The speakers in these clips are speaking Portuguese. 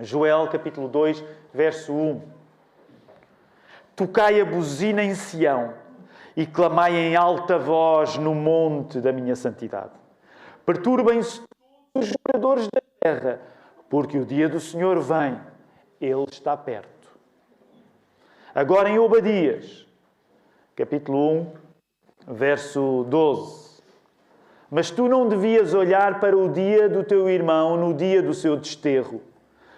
Joel, capítulo 2, verso 1. Tocai a buzina em Sião e clamai em alta voz no monte da minha santidade. Perturbem-se todos os moradores da terra, porque o dia do Senhor vem, Ele está perto. Agora em Obadias, capítulo 1, verso 12. Mas tu não devias olhar para o dia do teu irmão no dia do seu desterro,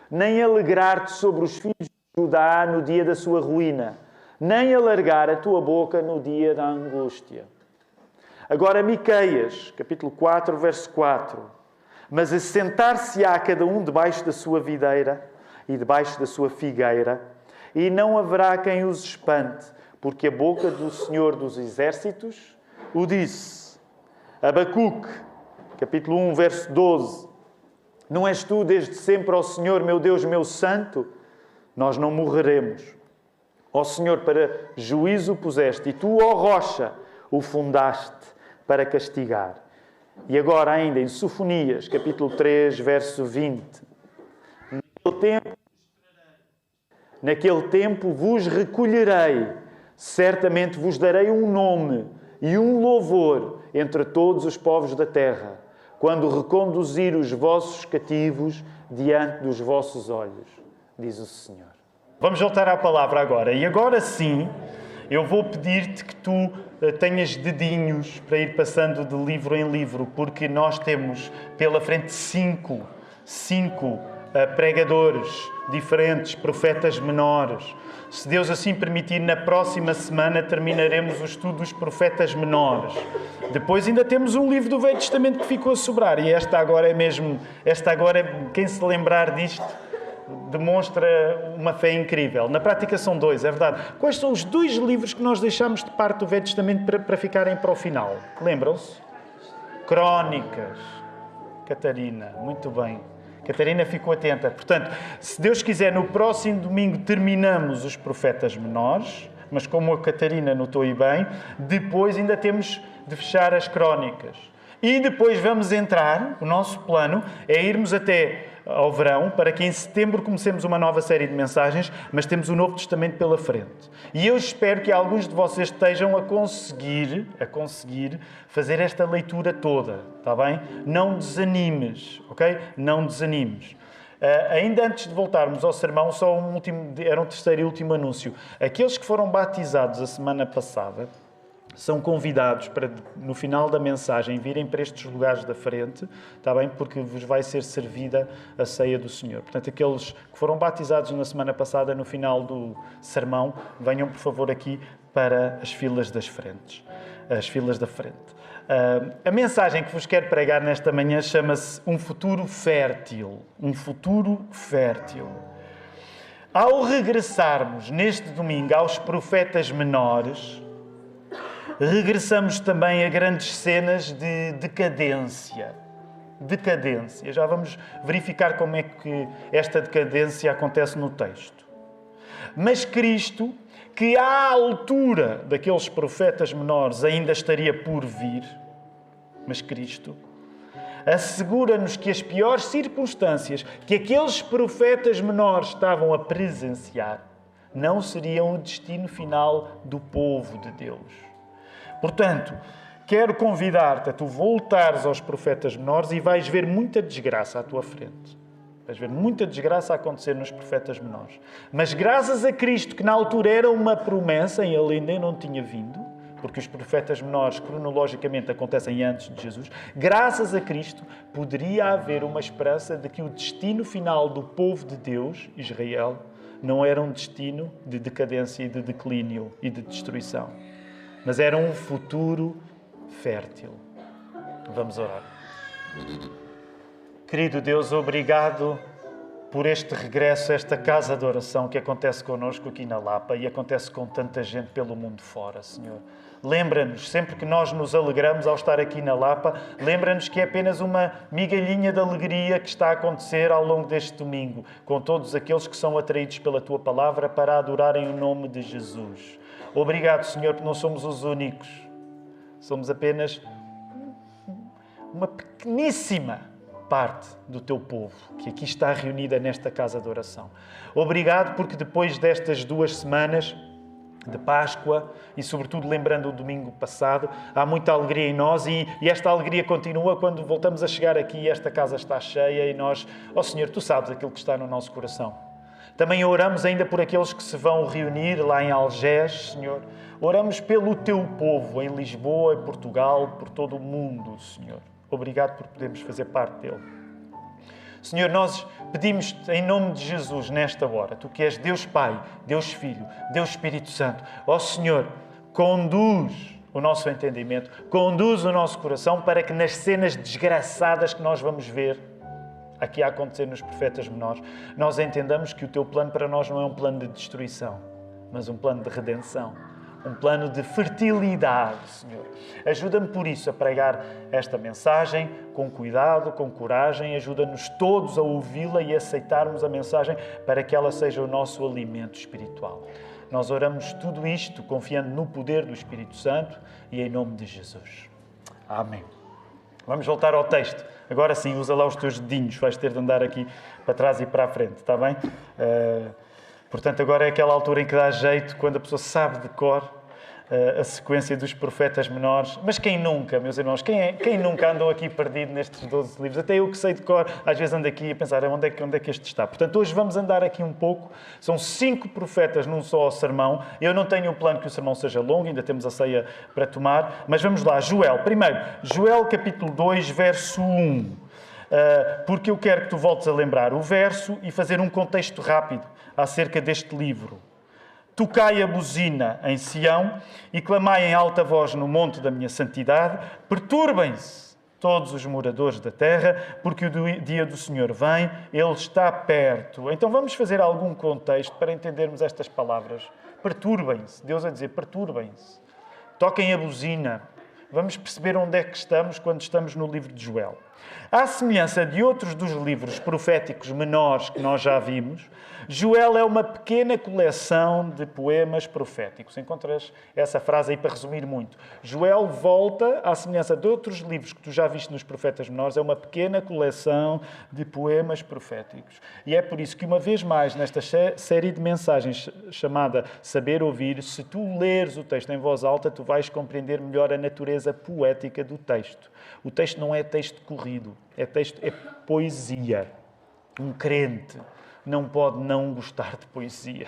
nem alegrar-te sobre os filhos de Judá no dia da sua ruína, nem alargar a tua boca no dia da angústia. Agora Miqueias, capítulo 4, verso 4. Mas assentar-se-á cada um debaixo da sua videira e debaixo da sua figueira, e não haverá quem os espante, porque a boca do Senhor dos Exércitos o disse. Abacuque, capítulo 1, verso 12. Não és tu desde sempre, ó Senhor, meu Deus, meu santo? Nós não morreremos. Ó Senhor, para juízo puseste, e tu, ó rocha, o fundaste para castigar. E agora ainda em Sofonias, capítulo 3, verso 20. Naquele tempo vos recolherei, certamente vos darei um nome e um louvor entre todos os povos da terra, quando reconduzir os vossos cativos diante dos vossos olhos, diz o Senhor. Vamos voltar à palavra agora. E agora sim, eu vou pedir-te que tu tenhas dedinhos para ir passando de livro em livro, porque nós temos pela frente cinco pregadores diferentes, profetas menores. Se Deus assim permitir, na próxima semana terminaremos o estudo dos profetas menores. Depois ainda temos um livro do Velho Testamento que ficou a sobrar. E esta agora, quem se lembrar disto, demonstra uma fé incrível. Na prática são dois, é verdade. Quais são os dois livros que nós deixamos de parte do Velho Testamento para ficarem para o final? Lembram-se? Crónicas. Catarina, muito bem. Catarina ficou atenta. Portanto, se Deus quiser, no próximo domingo terminamos os profetas menores, mas como a Catarina notou aí bem, depois ainda temos de fechar as crónicas. E depois vamos entrar, o nosso plano é irmos até ao verão, para que em setembro comecemos uma nova série de mensagens, mas temos o Novo Testamento pela frente. E eu espero que alguns de vocês estejam a conseguir fazer esta leitura toda, está bem? Não desanimes, ok? Não desanimes. Ainda antes de voltarmos ao sermão, era um terceiro e último anúncio. Aqueles que foram batizados a semana passada são convidados para, no final da mensagem, virem para estes lugares da frente, está bem? Porque vos vai ser servida a ceia do Senhor. Portanto, aqueles que foram batizados na semana passada, no final do sermão, venham, por favor, aqui para as filas das frentes. As filas da frente. A mensagem que vos quero pregar nesta manhã chama-se Um Futuro Fértil. Um Futuro Fértil. Ao regressarmos neste domingo aos profetas menores, regressamos também a grandes cenas de decadência. Decadência. Já vamos verificar como é que esta decadência acontece no texto. Mas Cristo, que à altura daqueles profetas menores ainda estaria por vir, mas Cristo assegura-nos que as piores circunstâncias que aqueles profetas menores estavam a presenciar não seriam o destino final do povo de Deus. Portanto, quero convidar-te a tu voltares aos profetas menores e vais ver muita desgraça à tua frente. Vais ver muita desgraça a acontecer nos profetas menores. Mas graças a Cristo, que na altura era uma promessa e ele ainda não tinha vindo, porque os profetas menores cronologicamente acontecem antes de Jesus, graças a Cristo poderia haver uma esperança de que o destino final do povo de Deus, Israel, não era um destino de decadência e de declínio e de destruição, mas era um futuro fértil. Vamos orar. Querido Deus, obrigado por este regresso a esta casa de oração que acontece connosco aqui na Lapa e acontece com tanta gente pelo mundo fora, Senhor. Lembra-nos, sempre que nós nos alegramos ao estar aqui na Lapa, lembra-nos que é apenas uma migalhinha de alegria que está a acontecer ao longo deste domingo, com todos aqueles que são atraídos pela Tua Palavra para adorarem o nome de Jesus. Obrigado, Senhor, porque não somos os únicos. Somos apenas uma pequeníssima parte do teu povo, que aqui está reunida nesta casa de oração. Obrigado porque depois destas 2 semanas de Páscoa e, sobretudo, lembrando o domingo passado, há muita alegria em nós e esta alegria continua quando voltamos a chegar aqui e esta casa está cheia e nós, ó Senhor, Tu sabes aquilo que está no nosso coração. Também oramos ainda por aqueles que se vão reunir lá em Algés, Senhor. Oramos pelo Teu povo em Lisboa, em Portugal, por todo o mundo, Senhor. Obrigado por podermos fazer parte dele. Senhor, nós pedimos-te em nome de Jesus nesta hora, Tu que és Deus Pai, Deus Filho, Deus Espírito Santo. Ó Senhor, conduz o nosso entendimento, conduz o nosso coração para que nas cenas desgraçadas que nós vamos ver aqui a acontecer nos profetas menores, nós entendamos que o Teu plano para nós não é um plano de destruição, mas um plano de redenção. Um plano de fertilidade, Senhor. Ajuda-me por isso a pregar esta mensagem com cuidado, com coragem. Ajuda-nos todos a ouvi-la e aceitarmos a mensagem para que ela seja o nosso alimento espiritual. Nós oramos tudo isto confiando no poder do Espírito Santo e em nome de Jesus. Amém. Vamos voltar ao texto. Agora sim, usa lá os teus dedinhos. Vais ter de andar aqui para trás e para a frente, está bem? Portanto, agora é aquela altura em que dá jeito, quando a pessoa sabe de cor a sequência dos profetas menores. Mas quem nunca, meus irmãos, quem nunca andou aqui perdido nestes 12 livros? Até eu que sei de cor, às vezes ando aqui a pensar onde é que este está. Portanto, hoje vamos andar aqui um pouco. São 5 profetas num só sermão. Eu não tenho o plano que o sermão seja longo, ainda temos a ceia para tomar. Mas vamos lá, Joel. Primeiro, Joel capítulo 2, verso 1. Porque eu quero que tu voltes a lembrar o verso e fazer um contexto rápido acerca deste livro. Tocai a buzina em Sião e clamai em alta voz no monte da minha santidade. Perturbem-se todos os moradores da terra, porque o dia do Senhor vem, Ele está perto. Então vamos fazer algum contexto para entendermos estas palavras. Perturbem-se. Deus a dizer, perturbem-se. Toquem a buzina. Vamos perceber onde é que estamos quando estamos no livro de Joel. À semelhança de outros dos livros proféticos menores que nós já vimos, Joel é uma pequena coleção de poemas proféticos. Encontras essa frase aí para resumir muito. Joel volta, à semelhança de outros livros que tu já viste nos profetas menores, é uma pequena coleção de poemas proféticos. E é por isso que, uma vez mais, nesta série de mensagens chamada Saber Ouvir, se tu leres o texto em voz alta, tu vais compreender melhor a natureza poética do texto. O texto não é texto corrido, é poesia. Um crente não pode não gostar de poesia.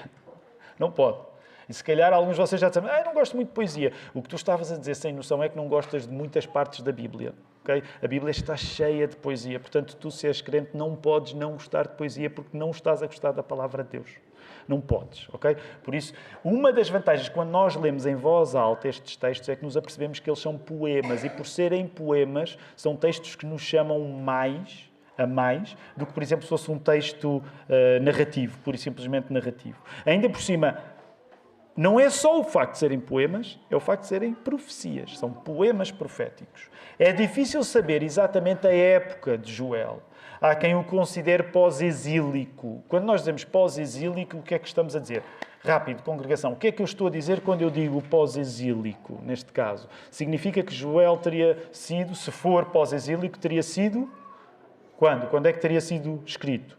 Não pode. E se calhar alguns de vocês já disseram, não gosto muito de poesia. O que tu estavas a dizer sem noção é que não gostas de muitas partes da Bíblia. Okay? A Bíblia está cheia de poesia. Portanto, tu, se és crente, não podes não gostar de poesia porque não estás a gostar da palavra de Deus. Não podes, ok? Por isso, uma das vantagens quando nós lemos em voz alta estes textos é que nos apercebemos que eles são poemas e, por serem poemas, são textos que nos chamam a mais do que, por exemplo, se fosse um texto narrativo, pura e simplesmente narrativo. Ainda por cima, não é só o facto de serem poemas, é o facto de serem profecias. São poemas proféticos. É difícil saber exatamente a época de Joel. Há quem o considere pós-exílico. Quando nós dizemos pós-exílico, o que é que estamos a dizer? Rápido, congregação. O que é que eu estou a dizer quando eu digo pós-exílico, neste caso? Significa que Joel teria sido, se for pós-exílico, teria sido... Quando? Quando é que teria sido escrito?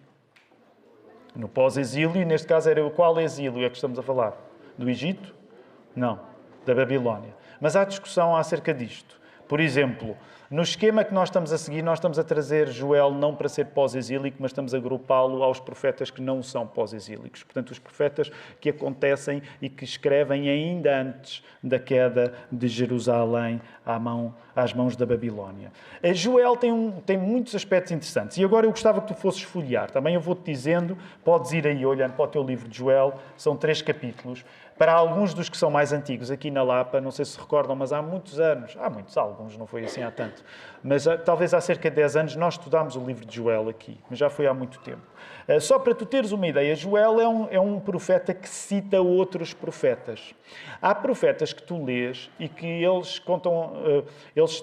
No pós-exílio, e neste caso era qual exílio é que estamos a falar? Do Egito? Não, da Babilónia. Mas há discussão acerca disto. Por exemplo, no esquema que nós estamos a seguir, nós estamos a trazer Joel não para ser pós-exílico, mas estamos a agrupá-lo aos profetas que não são pós-exílicos. Portanto, os profetas que acontecem e que escrevem ainda antes da queda de Jerusalém às mãos da Babilónia. Joel tem muitos aspectos interessantes. E agora eu gostava que tu fosses folhear. Também eu vou-te dizendo, podes ir aí olhando para o teu livro de Joel, são 3 capítulos. Para alguns dos que são mais antigos, aqui na Lapa, não sei se recordam, mas há muitos anos, alguns, não foi assim há tanto, mas talvez há cerca de 10 anos nós estudámos o livro de Joel aqui, mas já foi há muito tempo. Só para tu teres uma ideia, Joel é um profeta que cita outros profetas. Há profetas que tu lês e que eles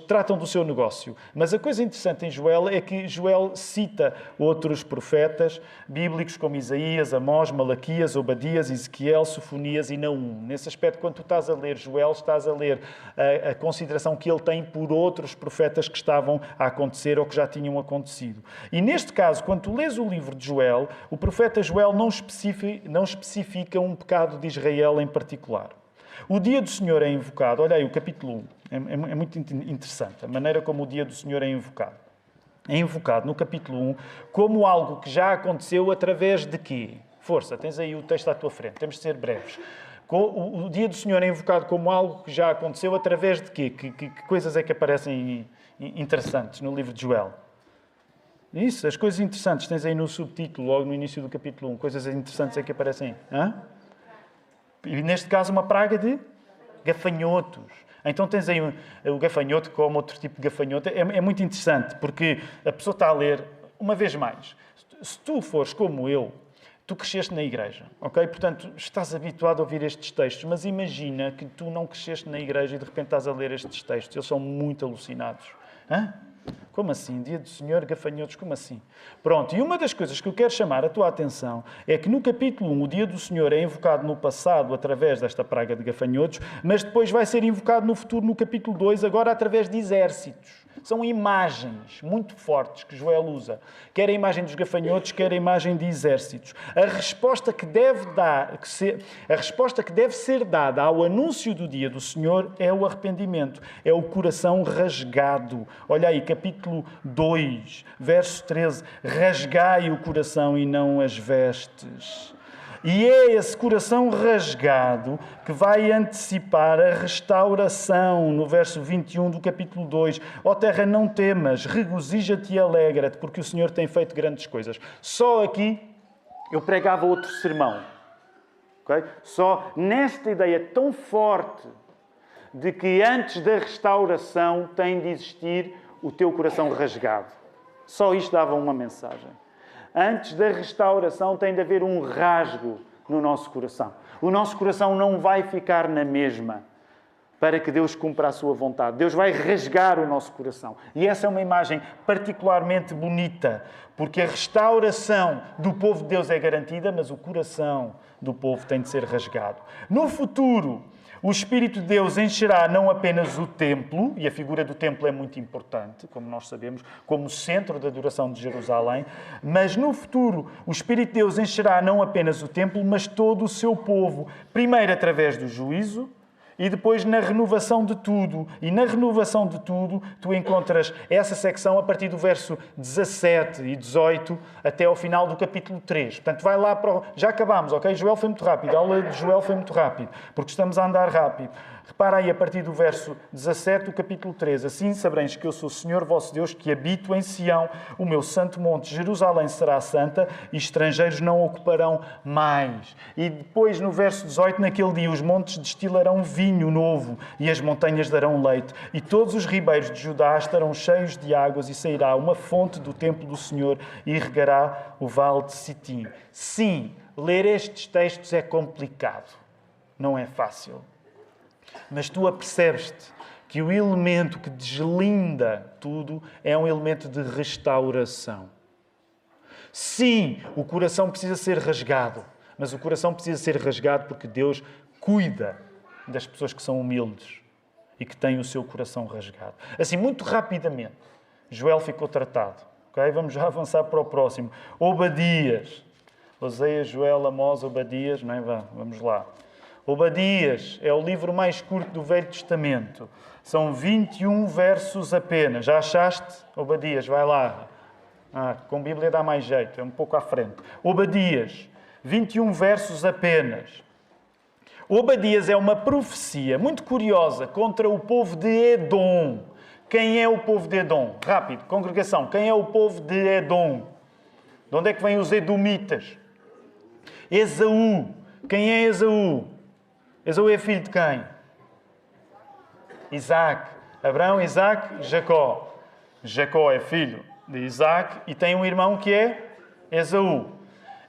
tratam do seu negócio, mas a coisa interessante em Joel é que Joel cita outros profetas bíblicos como Isaías, Amós, Malaquias, Obadias, Ezequiel, Sofonias e Naum. Nesse aspecto, quando tu estás a ler Joel, estás a ler a consideração que ele tem por outros profetas que estavam a acontecer ou que já tinham acontecido. E neste caso, quando tu lês o livro de Joel, o profeta Joel não especifica um pecado de Israel em particular. O dia do Senhor é invocado, olha aí o capítulo 1, é muito interessante a maneira como o dia do Senhor é invocado. É invocado no capítulo 1 como algo que já aconteceu através de quê? Força, tens aí o texto à tua frente, temos de ser breves. O dia do Senhor é invocado como algo que já aconteceu através de quê? Que coisas é que aparecem interessantes no livro de Joel? Isso, as coisas interessantes, tens aí no subtítulo, logo no início do capítulo 1, coisas interessantes é que aparecem. Hã? E neste caso uma praga de gafanhotos. Então tens aí o gafanhoto como outro tipo de gafanhoto. É muito interessante, porque a pessoa está a ler, uma vez mais, se tu fores como eu, tu cresceste na igreja, ok? Portanto, estás habituado a ouvir estes textos, mas imagina que tu não cresceste na igreja e de repente estás a ler estes textos. Eles são muito alucinados. Hã? Como assim? Dia do Senhor, gafanhotos, como assim? Pronto, e uma das coisas que eu quero chamar a tua atenção é que no capítulo 1 o dia do Senhor é invocado no passado através desta praga de gafanhotos, mas depois vai ser invocado no futuro no capítulo 2, agora através de exércitos. São imagens muito fortes que Joel usa. Quer a imagem dos gafanhotos, quer a imagem de exércitos. A resposta que deve ser dada ao anúncio do dia do Senhor é o arrependimento. É o coração rasgado. Olha aí, capítulo 2, verso 13. Rasgai o coração e não as vestes. E é esse coração rasgado que vai antecipar a restauração, no verso 21 do capítulo 2. Ó terra, não temas, regozija-te e alegra-te, porque o Senhor tem feito grandes coisas. Só aqui eu pregava outro sermão. Okay? Só nesta ideia tão forte de que antes da restauração tem de existir o teu coração rasgado. Só isto dava uma mensagem. Antes da restauração tem de haver um rasgo no nosso coração. O nosso coração não vai ficar na mesma para que Deus cumpra a sua vontade. Deus vai rasgar o nosso coração. E essa é uma imagem particularmente bonita, porque a restauração do povo de Deus é garantida, mas o coração do povo tem de ser rasgado. No futuro, o Espírito de Deus encherá não apenas o templo, e a figura do templo é muito importante, como nós sabemos, como centro da adoração de Jerusalém, mas no futuro o Espírito de Deus encherá não apenas o templo, mas todo o seu povo, primeiro através do juízo, e depois na renovação de tudo. E na renovação de tudo, tu encontras essa secção a partir do verso 17 e 18 até ao final do capítulo 3. Portanto, vai lá para... Já acabámos, ok? Joel foi muito rápido. A aula de Joel foi muito rápido, porque estamos a andar rápido. Repara aí, a partir do verso 17 do capítulo 3. Assim sabereis que eu sou o Senhor vosso Deus, que habito em Sião, o meu santo monte. Jerusalém será santa e estrangeiros não ocuparão mais. E depois, no verso 18, naquele dia, os montes destilarão vinho novo e as montanhas darão leite. E todos os ribeiros de Judá estarão cheios de águas e sairá uma fonte do templo do Senhor e regará o vale de Sitim. Sim, ler estes textos é complicado. Não é fácil. Mas tu apercebes-te que o elemento que deslinda tudo é um elemento de restauração. Sim, o coração precisa ser rasgado, mas o coração precisa ser rasgado porque Deus cuida das pessoas que são humildes e que têm o seu coração rasgado. Assim, muito rapidamente, Joel ficou tratado. Okay? Vamos já avançar para o próximo. Obadias. Oséias, Joel, Amós, Obadias. Não é? Vamos lá. Obadias é o livro mais curto do Velho Testamento. São 21 versos apenas. Já achaste? Obadias, vai lá. Com Bíblia dá mais jeito, é um pouco à frente. Obadias, 21 versos apenas. Obadias é uma profecia muito curiosa contra o povo de Edom. Quem é o povo de Edom? Rápido, congregação, quem é o povo de Edom? De onde é que vêm os edomitas? Esaú. Quem é Esaú? Esaú é filho de quem? Isaac. Abraão, Isaac, Jacó. Jacó é filho de Isaac e tem um irmão que é Esaú.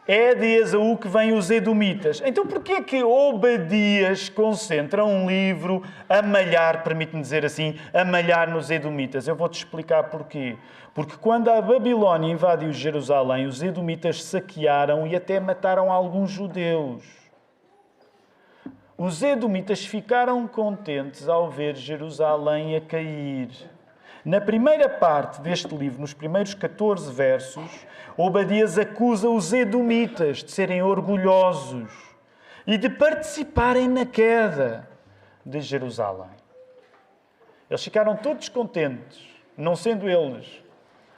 É de Esaú que vêm os edomitas. Então porquê que Obadias concentra um livro a malhar, permite-me dizer assim, a malhar nos edomitas? Eu vou-te explicar porquê. Porque quando a Babilónia invadiu Jerusalém, os edomitas saquearam e até mataram alguns judeus. Os edomitas ficaram contentes ao ver Jerusalém a cair. Na primeira parte deste livro, nos primeiros 14 versos, Obadias acusa os edomitas de serem orgulhosos e de participarem na queda de Jerusalém. Eles ficaram todos contentes, não sendo eles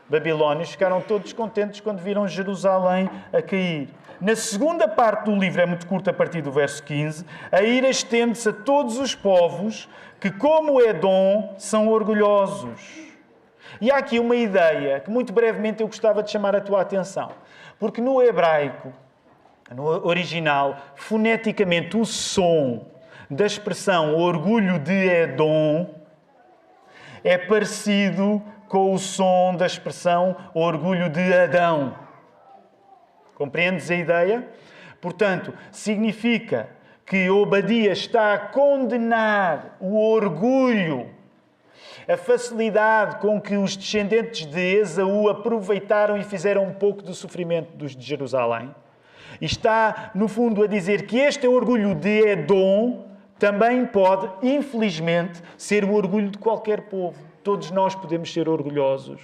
babilónios, ficaram todos contentes quando viram Jerusalém a cair. Na segunda parte do livro, é muito curta a partir do verso 15, a ira estende-se a todos os povos que, como Edom, são orgulhosos. E há aqui uma ideia que muito brevemente eu gostava de chamar a tua atenção. Porque no hebraico, no original, foneticamente, o som da expressão orgulho de Edom é parecido com o som da expressão orgulho de Adão. Compreendes a ideia? Portanto, significa que Obadias está a condenar o orgulho, a facilidade com que os descendentes de Esaú aproveitaram e fizeram um pouco do sofrimento dos de Jerusalém. E está, no fundo, a dizer que este orgulho de Edom também pode, infelizmente, ser o orgulho de qualquer povo. Todos nós podemos ser orgulhosos.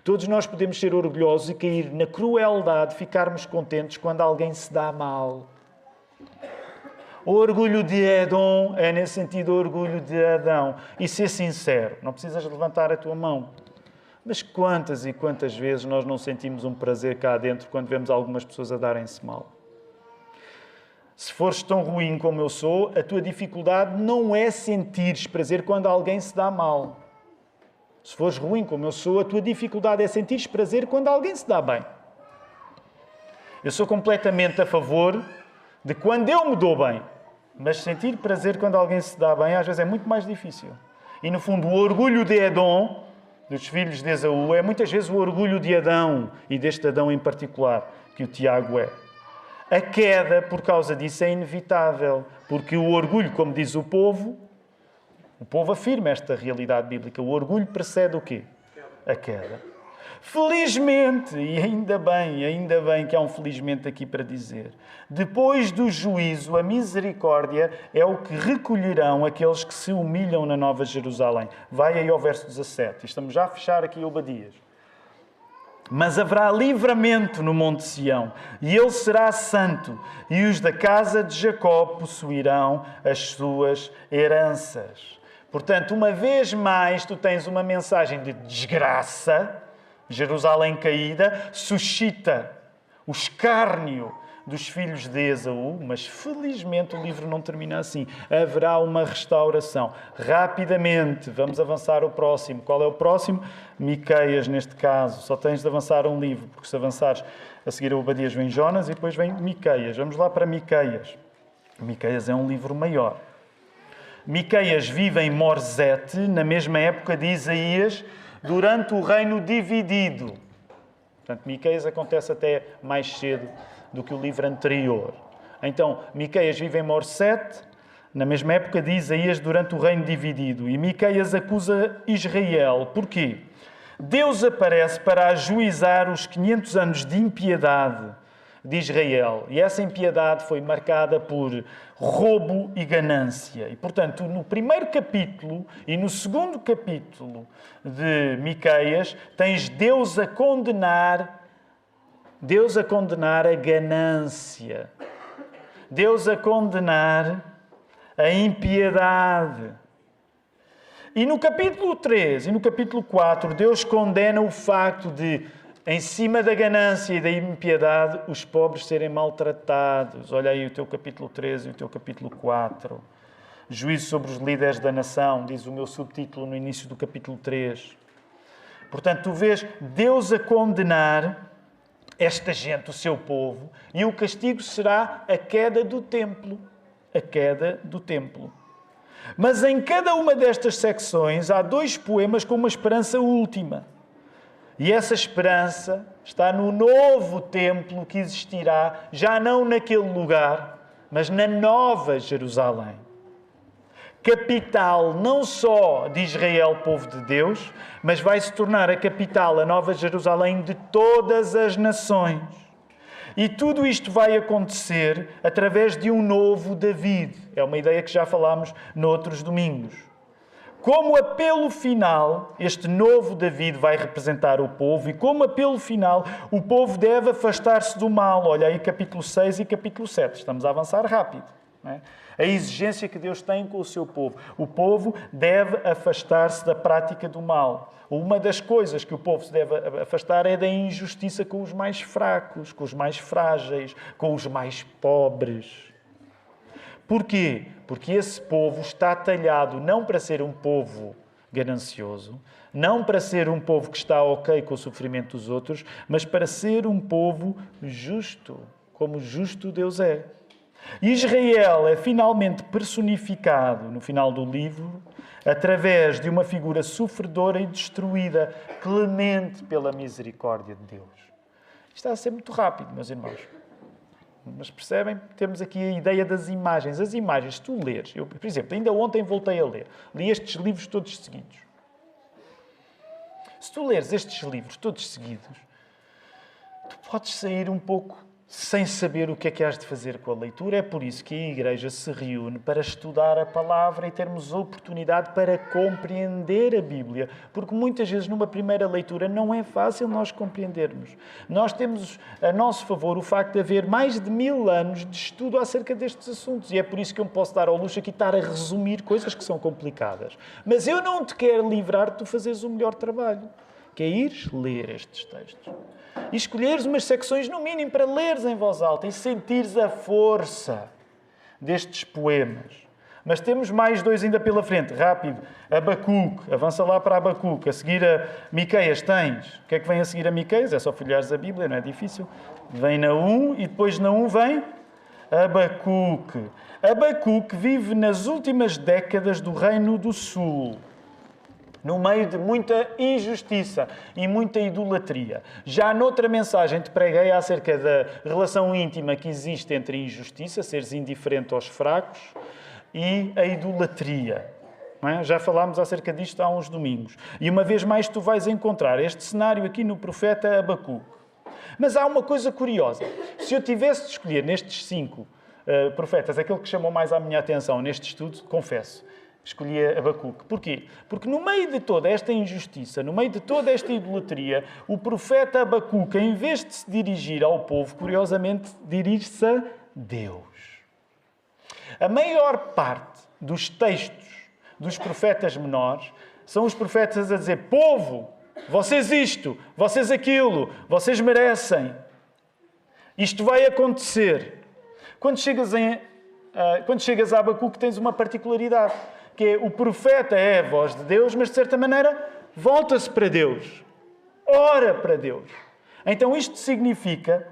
Todos nós podemos ser orgulhosos e cair na crueldade, ficarmos contentes quando alguém se dá mal. O orgulho de Edom é, nesse sentido, o orgulho de Adão. E ser sincero, não precisas levantar a tua mão. Mas quantas e quantas vezes nós não sentimos um prazer cá dentro quando vemos algumas pessoas a darem-se mal? Se fores tão ruim como eu sou, a tua dificuldade não é sentires prazer quando alguém se dá mal. Se fores ruim como eu sou, a tua dificuldade é sentires prazer quando alguém se dá bem. Eu sou completamente a favor de quando eu me dou bem. Mas sentir prazer quando alguém se dá bem, às vezes é muito mais difícil. E, no fundo, o orgulho de Edom, dos filhos de Esaú, é muitas vezes o orgulho de Adão, e deste Adão em particular, que o Tiago é. A queda, por causa disso, é inevitável. Porque o orgulho, como diz o povo afirma esta realidade bíblica. O orgulho precede o quê? A queda. Felizmente, e ainda bem que há um felizmente aqui para dizer, depois do juízo, a misericórdia é o que recolherão aqueles que se humilham na Nova Jerusalém. Vai aí ao verso 17. Estamos já a fechar aqui Obadias. Mas haverá livramento no Monte Sião, e ele será santo, e os da casa de Jacó possuirão as suas heranças. Portanto, uma vez mais, tu tens uma mensagem de desgraça. Jerusalém caída suscita o escárnio dos filhos de Esaú, mas felizmente o livro não termina assim. Haverá uma restauração. Rapidamente, vamos avançar ao próximo. Qual é o próximo? Miqueias, neste caso. Só tens de avançar um livro, porque se avançares a seguir a Obadias vem Jonas e depois vem Miqueias. Vamos lá para Miqueias. Miqueias é um livro maior. Miqueias vive em Morzete, na mesma época de Isaías, durante o reino dividido. Portanto, Miqueias acontece até mais cedo do que o livro anterior. Então, Miqueias vive em Morzete, na mesma época de Isaías, durante o reino dividido. E Miqueias acusa Israel. Porquê? Deus aparece para ajuizar os 500 anos de impiedade de Israel. E essa impiedade foi marcada por roubo e ganância. E, portanto, no primeiro capítulo e no segundo capítulo de Miqueias, tens Deus a condenar a ganância. Deus a condenar a impiedade. E no capítulo 3 e no capítulo 4, Deus condena o facto de, em cima da ganância e da impiedade, os pobres serem maltratados. Olha aí o teu capítulo 13 e o teu capítulo 4. Juízo sobre os líderes da nação, diz o meu subtítulo no início do capítulo 3. Portanto, tu vês Deus a condenar esta gente, o seu povo, e o castigo será a queda do templo. A queda do templo. Mas em cada uma destas secções há 2 poemas com uma esperança última. E essa esperança está no novo templo que existirá, já não naquele lugar, mas na Nova Jerusalém. Capital não só de Israel, povo de Deus, mas vai se tornar a capital, a Nova Jerusalém, de todas as nações. E tudo isto vai acontecer através de um novo David. É uma ideia que já falámos noutros domingos. Como apelo final, este novo David vai representar o povo, e como apelo final, o povo deve afastar-se do mal. Olha aí capítulo 6 e capítulo 7. Estamos a avançar rápido. Não é? A exigência que Deus tem com o seu povo. O povo deve afastar-se da prática do mal. Uma das coisas que o povo se deve afastar é da injustiça com os mais fracos, com os mais frágeis, com os mais pobres. Porquê? Porque esse povo está talhado não para ser um povo ganancioso, não para ser um povo que está ok com o sofrimento dos outros, mas para ser um povo justo, como justo Deus é. Israel é finalmente personificado no final do livro através de uma figura sofredora e destruída, clemente pela misericórdia de Deus. Isto está a ser muito rápido, meus irmãos. Mas percebem? Temos aqui a ideia das imagens. As imagens, se tu leres... Eu, por exemplo, ainda ontem voltei a ler. Li estes livros todos seguidos. Se tu leres estes livros todos seguidos, tu podes sair um pouco sem saber o que has de fazer com a leitura. É por isso que a Igreja se reúne para estudar a palavra e termos oportunidade para compreender a Bíblia. Porque muitas vezes, numa primeira leitura, não é fácil nós compreendermos. Nós temos a nosso favor o facto de haver mais de 1000 anos de estudo acerca destes assuntos. E é por isso que eu me posso dar ao luxo aqui de estar a resumir coisas que são complicadas. Mas eu não te quero livrar de tu fazeres o melhor trabalho, que é ires ler estes textos. E escolheres umas secções, no mínimo, para leres em voz alta e sentires a força destes poemas. Mas temos mais 2 ainda pela frente. Rápido. Abacuque. Avança lá para Abacuque. A seguir a Miqueias tens. O que é que vem a seguir a Miqueias? É só folheares a Bíblia, não é difícil. Vem Naum e depois Naum vem Abacuque. Abacuque vive nas últimas décadas do Reino do Sul, no meio de muita injustiça e muita idolatria. Já noutra mensagem te preguei acerca da relação íntima que existe entre a injustiça, seres indiferente aos fracos, e a idolatria. Não é? Já falámos acerca disto há uns domingos. E uma vez mais tu vais encontrar este cenário aqui no profeta Abacuque. Mas há uma coisa curiosa. Se eu tivesse de escolher nestes 5 profetas aquele que chamou mais a minha atenção neste estudo, confesso, escolhi Abacuque. Porquê? Porque no meio de toda esta injustiça, no meio de toda esta idolatria, o profeta Abacuque, em vez de se dirigir ao povo, curiosamente, dirige-se a Deus. A maior parte dos textos dos profetas menores são os profetas a dizer: povo, vocês isto, vocês aquilo, vocês merecem. Isto vai acontecer. Quando chegas a Abacuque, tens uma particularidade, que é o profeta é a voz de Deus, mas de certa maneira volta-se para Deus, ora para Deus. Então isto significa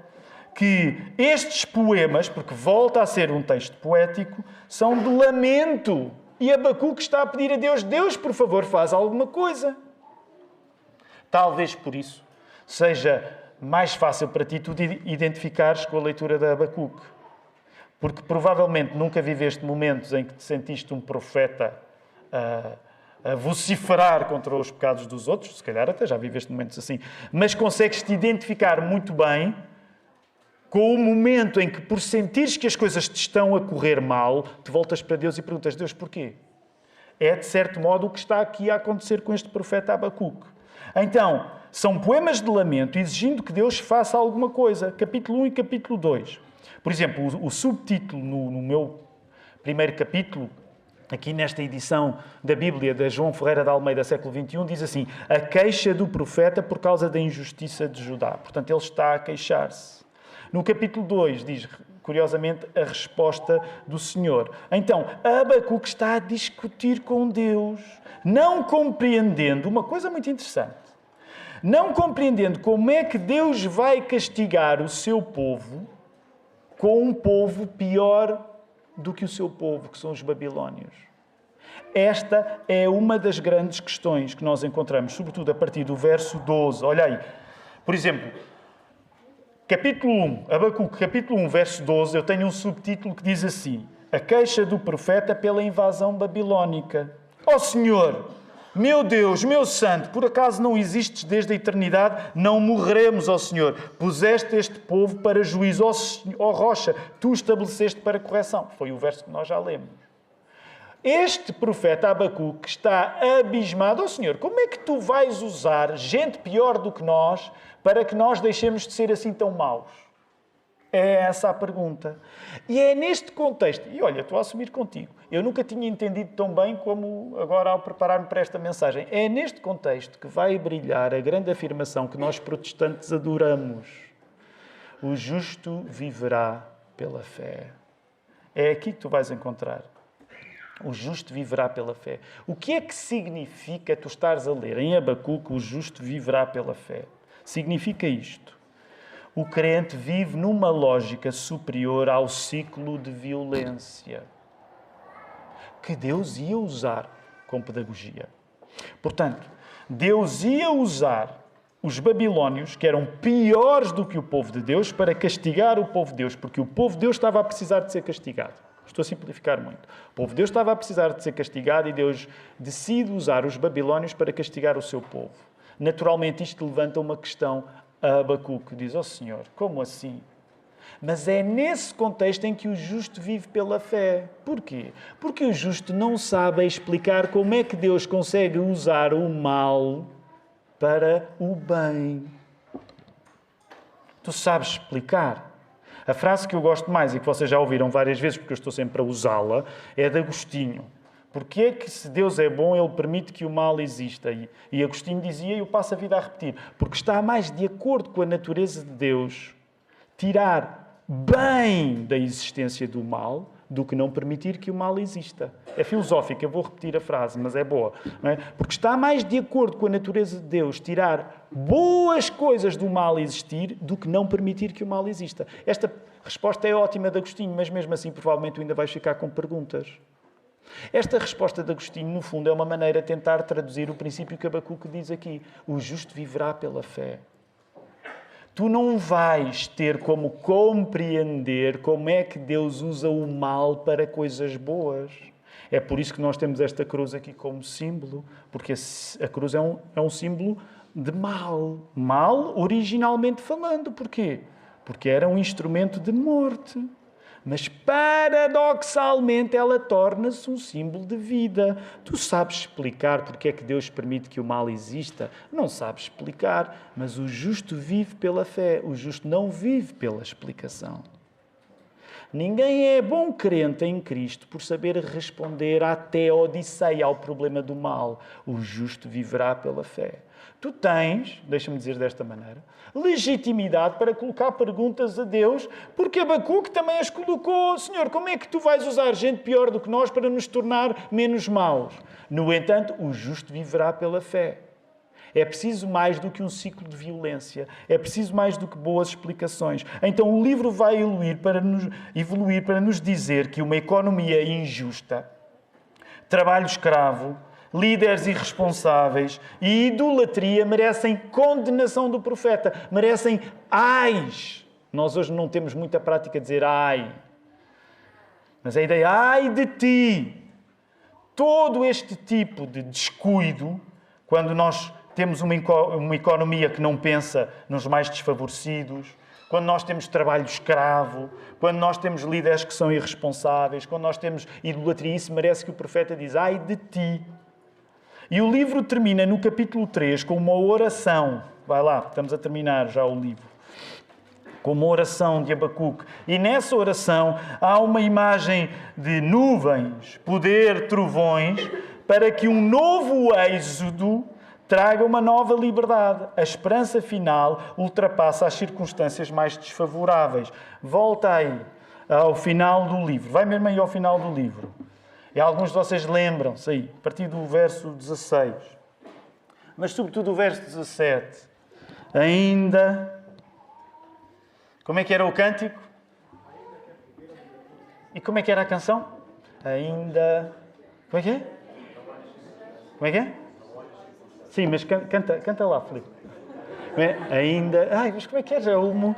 que estes poemas, porque volta a ser um texto poético, são de lamento. E Abacuque está a pedir a Deus: Deus, por favor, faz alguma coisa. Talvez por isso seja mais fácil para ti tu identificares com a leitura de Abacuque. Porque provavelmente nunca viveste momentos em que te sentiste um profeta a vociferar contra os pecados dos outros. Se calhar até já viveste momentos assim. Mas consegues-te identificar muito bem com o momento em que, por sentires que as coisas te estão a correr mal, te voltas para Deus e perguntas: Deus, porquê? É, de certo modo, o que está aqui a acontecer com este profeta Abacuque. Então, são poemas de lamento exigindo que Deus faça alguma coisa. Capítulo 1 e capítulo 2. Por exemplo, o subtítulo no meu primeiro capítulo, aqui nesta edição da Bíblia de João Ferreira de Almeida, século XXI, diz assim: a queixa do profeta por causa da injustiça de Judá. Portanto, ele está a queixar-se. No capítulo 2 diz, curiosamente, a resposta do Senhor. Então, Abacuque está a discutir com Deus, não compreendendo uma coisa muito interessante. Não compreendendo como é que Deus vai castigar o seu povo com um povo pior do que o seu povo, que são os babilónios. Esta é uma das grandes questões que nós encontramos, sobretudo a partir do verso 12. Olha aí, por exemplo, capítulo 1, Abacuque, capítulo 1, verso 12, eu tenho um subtítulo que diz assim: a queixa do profeta pela invasão babilónica. Ó Senhor, meu Deus, meu Santo, por acaso não existes desde a eternidade? Não morreremos, ó Senhor. Puseste este povo para juízo, ó Rocha, tu estabeleceste para correção. Foi o verso que nós já lemos. Este profeta Abacuque está abismado. Senhor, como é que tu vais usar gente pior do que nós para que nós deixemos de ser assim tão maus? É essa a pergunta. E é neste contexto, e olha, estou a assumir contigo, eu nunca tinha entendido tão bem como agora ao preparar-me para esta mensagem. É neste contexto que vai brilhar a grande afirmação que nós protestantes adoramos. O justo viverá pela fé. É aqui que tu vais encontrar. O justo viverá pela fé. O que é que significa tu estares a ler em Abacuque, o justo viverá pela fé? Significa isto. O crente vive numa lógica superior ao ciclo de violência que Deus ia usar com pedagogia. Portanto, Deus ia usar os babilónios, que eram piores do que o povo de Deus, para castigar o povo de Deus, porque o povo de Deus estava a precisar de ser castigado. Estou a simplificar muito. O povo de Deus estava a precisar de ser castigado e Deus decide usar os babilónios para castigar o seu povo. Naturalmente, isto levanta uma questão a Abacuque. Diz, Senhor, como assim? Mas é nesse contexto em que o justo vive pela fé. Porquê? Porque o justo não sabe explicar como é que Deus consegue usar o mal para o bem. Tu sabes explicar. A frase que eu gosto mais e que vocês já ouviram várias vezes, porque eu estou sempre a usá-la, é de Agostinho. Porque é que se Deus é bom, Ele permite que o mal exista? E Agostinho dizia, e eu passo a vida a repetir, porque está mais de acordo com a natureza de Deus tirar bem da existência do mal do que não permitir que o mal exista. É filosófico, eu vou repetir a frase, mas é boa. Não é? Porque está mais de acordo com a natureza de Deus tirar boas coisas do mal existir do que não permitir que o mal exista. Esta resposta é ótima de Agostinho, mas mesmo assim provavelmente tu ainda vais ficar com perguntas. Esta resposta de Agostinho, no fundo, é uma maneira de tentar traduzir o princípio que Abacuque diz aqui. O justo viverá pela fé. Tu não vais ter como compreender como é que Deus usa o mal para coisas boas. É por isso que nós temos esta cruz aqui como símbolo, porque a cruz é um símbolo de mal. Mal, originalmente falando. Porquê? Porque era um instrumento de morte. Mas, paradoxalmente, ela torna-se um símbolo de vida. Tu sabes explicar porque é que Deus permite que o mal exista? Não sabes explicar, mas o justo vive pela fé. O justo não vive pela explicação. Ninguém é bom crente em Cristo por saber responder até odisseia ao problema do mal. O justo viverá pela fé. Tu tens, deixa-me dizer desta maneira, legitimidade para colocar perguntas a Deus, porque Abacuque também as colocou. Senhor, como é que tu vais usar gente pior do que nós para nos tornar menos maus? No entanto, o justo viverá pela fé. É preciso mais do que um ciclo de violência. É preciso mais do que boas explicações. Então o livro vai evoluir para nos dizer que uma economia injusta, trabalho escravo, líderes irresponsáveis e idolatria merecem condenação do profeta. Merecem ais. Nós hoje não temos muita prática de dizer ai. Mas a ideia, ai de ti. Todo este tipo de descuido, quando nós temos uma economia que não pensa nos mais desfavorecidos, quando nós temos trabalho escravo, quando nós temos líderes que são irresponsáveis, quando nós temos idolatria, isso merece que o profeta diz, ai de ti. E o livro termina no capítulo 3 com uma oração. Vai lá, estamos a terminar já o livro. Com uma oração de Abacuque. E nessa oração há uma imagem de nuvens, poder, trovões, para que um novo êxodo traga uma nova liberdade. A esperança final ultrapassa as circunstâncias mais desfavoráveis. Volta aí ao final do livro. Vai mesmo aí ao final do livro. E alguns de vocês lembram-se aí, a partir do verso 16. Mas sobretudo o verso 17. Ainda... Como é que era o cântico? E como é que era a canção? Ainda... Como é que é? Como é que é? Sim, mas canta lá, Filipe. Ainda... Ai, mas como é que é? Já o...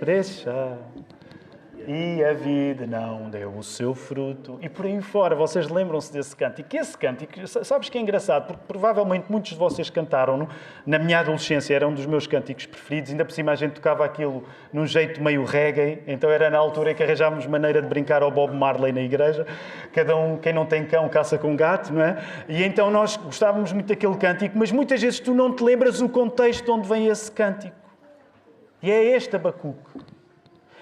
Deixa... e a vida não deu o seu fruto. E por aí fora, vocês lembram-se desse cântico? Esse cântico, sabes que é engraçado? Porque provavelmente muitos de vocês cantaram-no. Na minha adolescência era um dos meus cânticos preferidos. Ainda por cima a gente tocava aquilo num jeito meio reggae. Então era na altura em que arranjávamos maneira de brincar ao Bob Marley na igreja. Cada um, quem não tem cão, caça com gato, não é? E então nós gostávamos muito daquele cântico, mas muitas vezes tu não te lembras o contexto onde vem esse cântico. E é este Abacuque.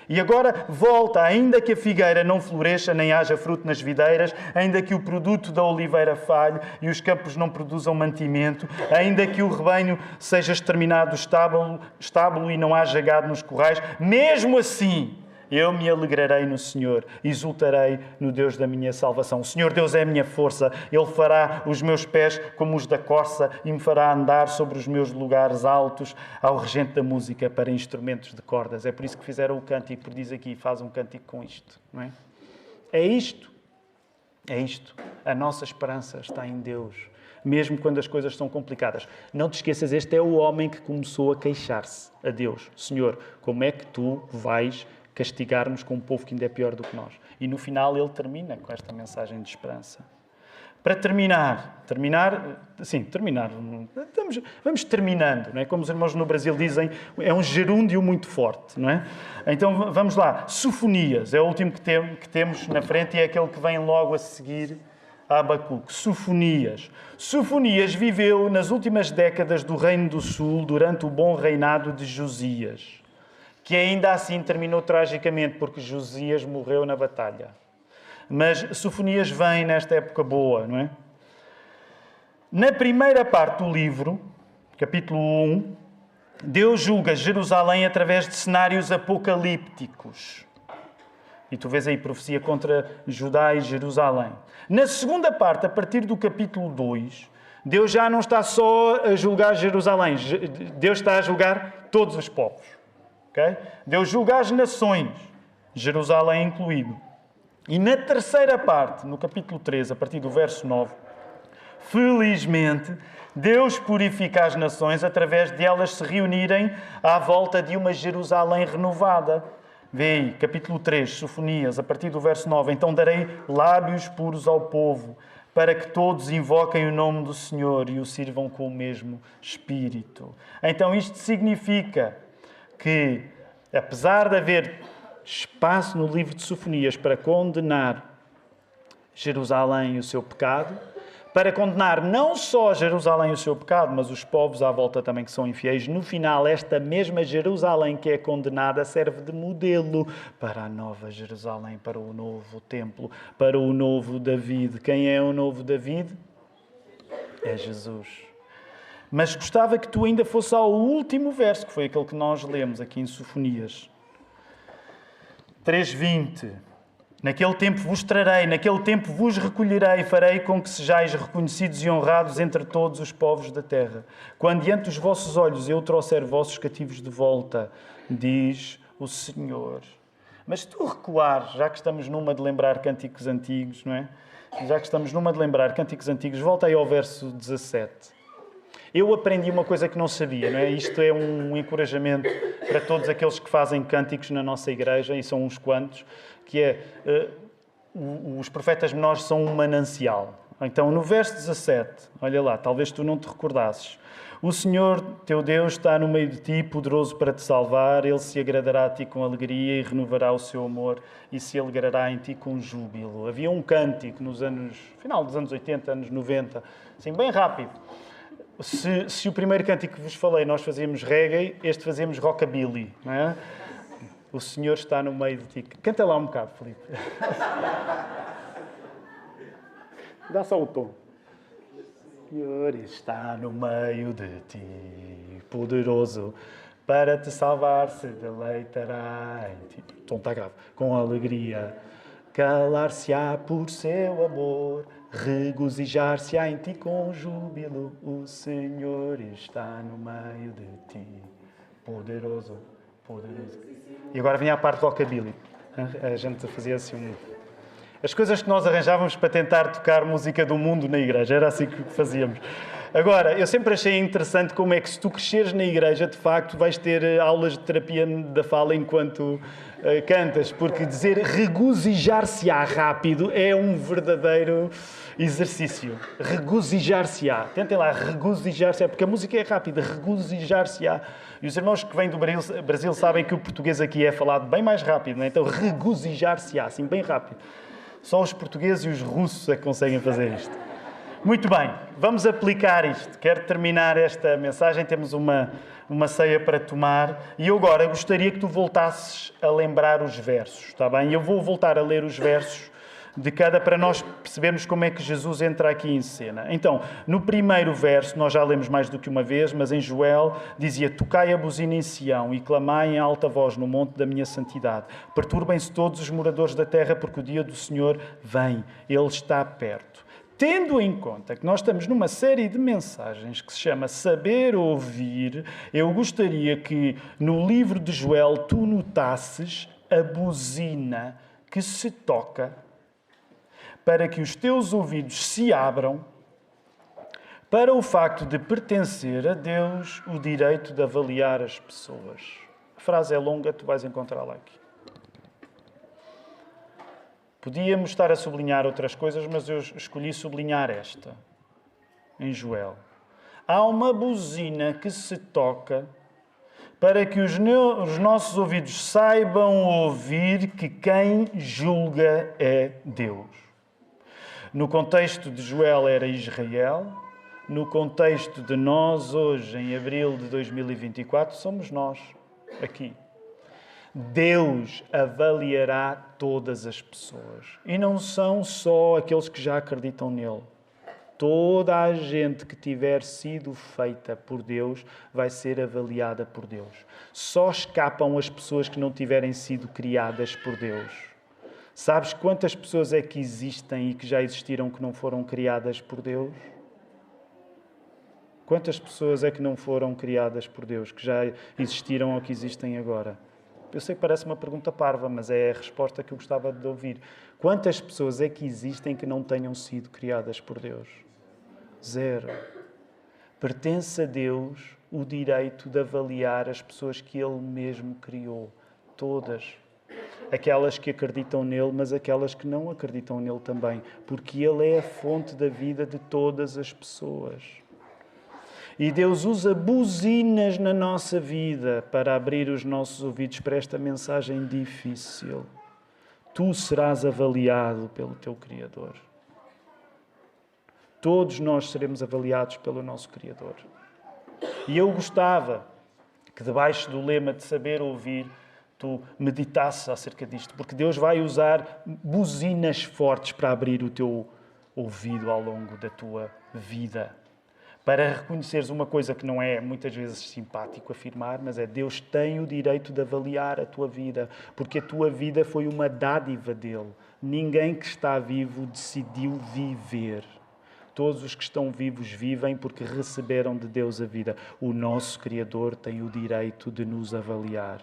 E agora volta, ainda que a figueira não floresça, nem haja fruto nas videiras, ainda que o produto da oliveira falhe e os campos não produzam mantimento, ainda que o rebanho seja exterminado do estábulo e não haja gado nos currais, mesmo assim eu me alegrarei no Senhor, exultarei no Deus da minha salvação. O Senhor Deus é a minha força, Ele fará os meus pés como os da corça e me fará andar sobre os meus lugares altos ao regente da música para instrumentos de cordas. É por isso que fizeram o cântico, porque diz aqui, faz um cântico com isto, não é? É isto. É isto. A nossa esperança está em Deus, mesmo quando as coisas são complicadas. Não te esqueças, este é o homem que começou a queixar-se a Deus. Senhor, como é que tu vais castigar-nos com um povo que ainda é pior do que nós? E no final ele termina com esta mensagem de esperança. Para terminar, vamos terminando, não é? Como os irmãos no Brasil dizem, é um gerúndio muito forte, não é? Então vamos lá, Sofonias, é o último que temos na frente e é aquele que vem logo a seguir a Abacuque. Sofonias. Sofonias viveu nas últimas décadas do Reino do Sul, durante o bom reinado de Josias, que ainda assim terminou tragicamente, porque Josias morreu na batalha. Mas Sofonias vem nesta época boa, não é? Na primeira parte do livro, capítulo 1, Deus julga Jerusalém através de cenários apocalípticos. E tu vês aí profecia contra Judá e Jerusalém. Na segunda parte, a partir do capítulo 2, Deus já não está só a julgar Jerusalém. Deus está a julgar todos os povos. Okay? Deus julga as nações, Jerusalém incluído. E na terceira parte, no capítulo 3, a partir do verso 9, felizmente, Deus purifica as nações através de elas se reunirem à volta de uma Jerusalém renovada. Vê aí, capítulo 3, Sofonias, a partir do verso 9. Então darei lábios puros ao povo, para que todos invoquem o nome do Senhor e o sirvam com o mesmo espírito. Então isto significa que, apesar de haver espaço no livro de Sofonias para condenar Jerusalém e o seu pecado, para condenar não só Jerusalém e o seu pecado, mas os povos à volta também que são infiéis, no final esta mesma Jerusalém que é condenada serve de modelo para a nova Jerusalém, para o novo templo, para o novo David. Quem é o novo David? É Jesus. Mas gostava que tu ainda fosse ao último verso, que foi aquele que nós lemos aqui em Sofonias. 3:20. Naquele tempo vos trarei, naquele tempo vos recolherei, farei com que sejais reconhecidos e honrados entre todos os povos da terra. Quando diante dos vossos olhos eu trouxer vossos cativos de volta, diz o Senhor. Mas se tu recuares, já que estamos numa de lembrar cânticos antigos, não é? Já que estamos numa de lembrar cânticos antigos, volta aí ao verso 17. Eu aprendi uma coisa que não sabia, não é? Isto é um encorajamento para todos aqueles que fazem cânticos na nossa igreja, e são uns quantos, que é, os profetas menores são um manancial. Então, no verso 17, olha lá, talvez tu não te recordasses. O Senhor, teu Deus, está no meio de ti, poderoso para te salvar. Ele se agradará a ti com alegria e renovará o seu amor e se alegrará em ti com júbilo. Havia um cântico nos final dos anos 80, anos 90, assim, bem rápido. Se o primeiro cântico que vos falei nós fazíamos reggae, este fazíamos rockabilly, não é? O Senhor está no meio de ti. Canta lá um bocado, Filipe. Dá só o tom. O Senhor está no meio de ti, poderoso para te salvar, se deleitará em ti. O tom está grave. Com alegria, calar-se-á por seu amor, regozijar-se-á em ti com júbilo. O Senhor está no meio de ti, poderoso, poderoso. E agora vinha a parte do rockabilly. A gente fazia assim as coisas que nós arranjávamos para tentar tocar música do mundo na igreja. Era assim que fazíamos. Agora, eu sempre achei interessante como é que se tu cresceres na igreja, de facto, vais ter aulas de terapia da fala enquanto cantas, porque dizer regozijar-se-á rápido é um verdadeiro exercício. Regozijar-se-á. Tentem lá, regozijar-se-á, porque a música é rápida, regozijar-se-á. E os irmãos que vêm do Brasil sabem que o português aqui é falado bem mais rápido, não é? Então, regozijar-se-á, assim, bem rápido. Só os portugueses e os russos é que conseguem fazer isto. Muito bem, vamos aplicar isto. Quero terminar esta mensagem, temos uma ceia para tomar e eu agora gostaria que tu voltasses a lembrar os versos, está bem? Eu vou voltar a ler os versos de cada para nós percebermos como é que Jesus entra aqui em cena. Então, no primeiro verso, nós já lemos mais do que uma vez, mas em Joel dizia: tocai a buzina em Sião e clamai em alta voz no monte da minha santidade. Perturbem-se todos os moradores da terra, porque o dia do Senhor vem, Ele está perto. Tendo em conta que nós estamos numa série de mensagens que se chama Saber Ouvir, eu gostaria que no livro de Joel tu notasses a buzina que se toca para que os teus ouvidos se abram para o facto de pertencer a Deus o direito de avaliar as pessoas. A frase é longa, tu vais encontrá-la aqui. Podíamos estar a sublinhar outras coisas, mas eu escolhi sublinhar esta, em Joel. Há uma buzina que se toca para que os nossos ouvidos saibam ouvir que quem julga é Deus. No contexto de Joel era Israel, no contexto de nós hoje, em abril de 2024, somos nós, aqui. Deus avaliará todas as pessoas. E não são só aqueles que já acreditam nele. Toda a gente que tiver sido feita por Deus vai ser avaliada por Deus. Só escapam as pessoas que não tiverem sido criadas por Deus. Sabes quantas pessoas é que existem e que já existiram que não foram criadas por Deus? Quantas pessoas é que não foram criadas por Deus, que já existiram ou que existem agora? Eu sei que parece uma pergunta parva, mas é a resposta que eu gostava de ouvir. Quantas pessoas é que existem que não tenham sido criadas por Deus? Zero. Pertence a Deus o direito de avaliar as pessoas que Ele mesmo criou. Todas. Aquelas que acreditam nele, mas aquelas que não acreditam nele também. Porque Ele é a fonte da vida de todas as pessoas. E Deus usa buzinas na nossa vida para abrir os nossos ouvidos para esta mensagem difícil. Tu serás avaliado pelo teu Criador. Todos nós seremos avaliados pelo nosso Criador. E eu gostava que debaixo do lema de saber ouvir, tu meditasses acerca disto, porque Deus vai usar buzinas fortes para abrir o teu ouvido ao longo da tua vida. Para reconheceres uma coisa que não é muitas vezes simpático afirmar, mas é Deus tem o direito de avaliar a tua vida, porque a tua vida foi uma dádiva dele. Ninguém que está vivo decidiu viver. Todos os que estão vivos vivem porque receberam de Deus a vida. O nosso Criador tem o direito de nos avaliar.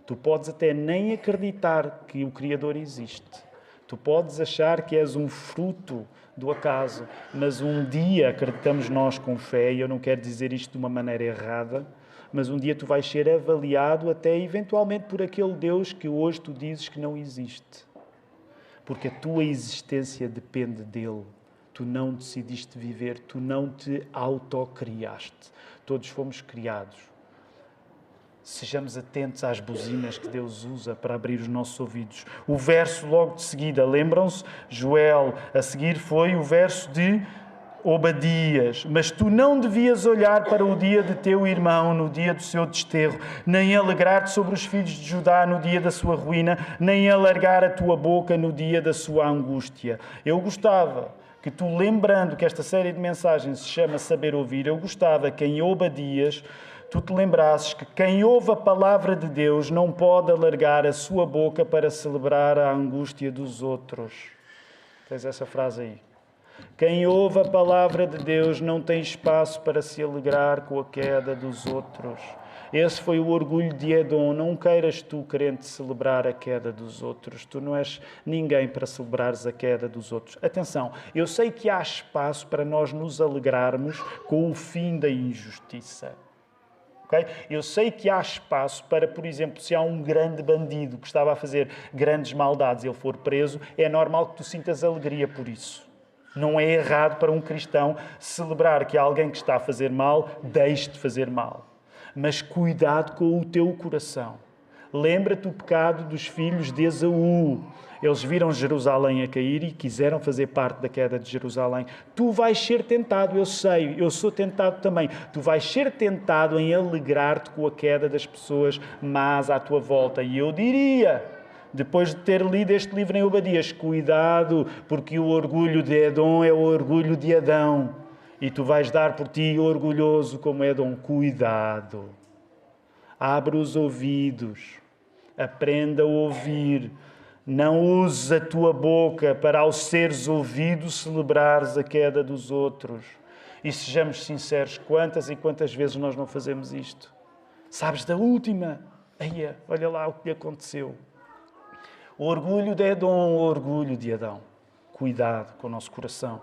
Tu podes até nem acreditar que o Criador existe. Tu podes achar que és um fruto do acaso, mas um dia acreditamos nós com fé, e eu não quero dizer isto de uma maneira errada, mas um dia tu vais ser avaliado até eventualmente por aquele Deus que hoje tu dizes que não existe. Porque a tua existência depende dele. Tu não decidiste viver, tu não te autocriaste. Todos fomos criados. Sejamos atentos às buzinas que Deus usa para abrir os nossos ouvidos. O verso logo de seguida, lembram-se? Joel, a seguir foi o verso de Obadias. Mas tu não devias olhar para o dia de teu irmão no dia do seu desterro, nem alegrar-te sobre os filhos de Judá no dia da sua ruína, nem alargar a tua boca no dia da sua angústia. Eu gostava que tu, lembrando que esta série de mensagens se chama Saber Ouvir, eu gostava que em Obadias tu te lembrasses que quem ouve a palavra de Deus não pode alargar a sua boca para celebrar a angústia dos outros. Tens essa frase aí. Quem ouve a palavra de Deus não tem espaço para se alegrar com a queda dos outros. Esse foi o orgulho de Edom. Não queiras tu, crente, celebrar a queda dos outros. Tu não és ninguém para celebrares a queda dos outros. Atenção, eu sei que há espaço para nós nos alegrarmos com o fim da injustiça. Okay? Eu sei que há espaço para, por exemplo, se há um grande bandido que estava a fazer grandes maldades e ele for preso, é normal que tu sintas alegria por isso. Não é errado para um cristão celebrar que alguém que está a fazer mal deixe de fazer mal. Mas cuidado com o teu coração. Lembra-te o pecado dos filhos de Esaú. Eles viram Jerusalém a cair e quiseram fazer parte da queda de Jerusalém. Tu vais ser tentado, eu sei, eu sou tentado também. Tu vais ser tentado em alegrar-te com a queda das pessoas más à tua volta. E eu diria, depois de ter lido este livro em Obadias, cuidado, porque o orgulho de Edom é o orgulho de Adão. E tu vais dar por ti orgulhoso como Edom. Cuidado. Abre os ouvidos. Aprenda a ouvir. Não uses a tua boca para, ao seres ouvido, celebrares a queda dos outros. E sejamos sinceros, quantas e quantas vezes nós não fazemos isto? Sabes da última? Eia, olha lá o que lhe aconteceu. O orgulho de Edom, o orgulho de Adão. Cuidado com o nosso coração.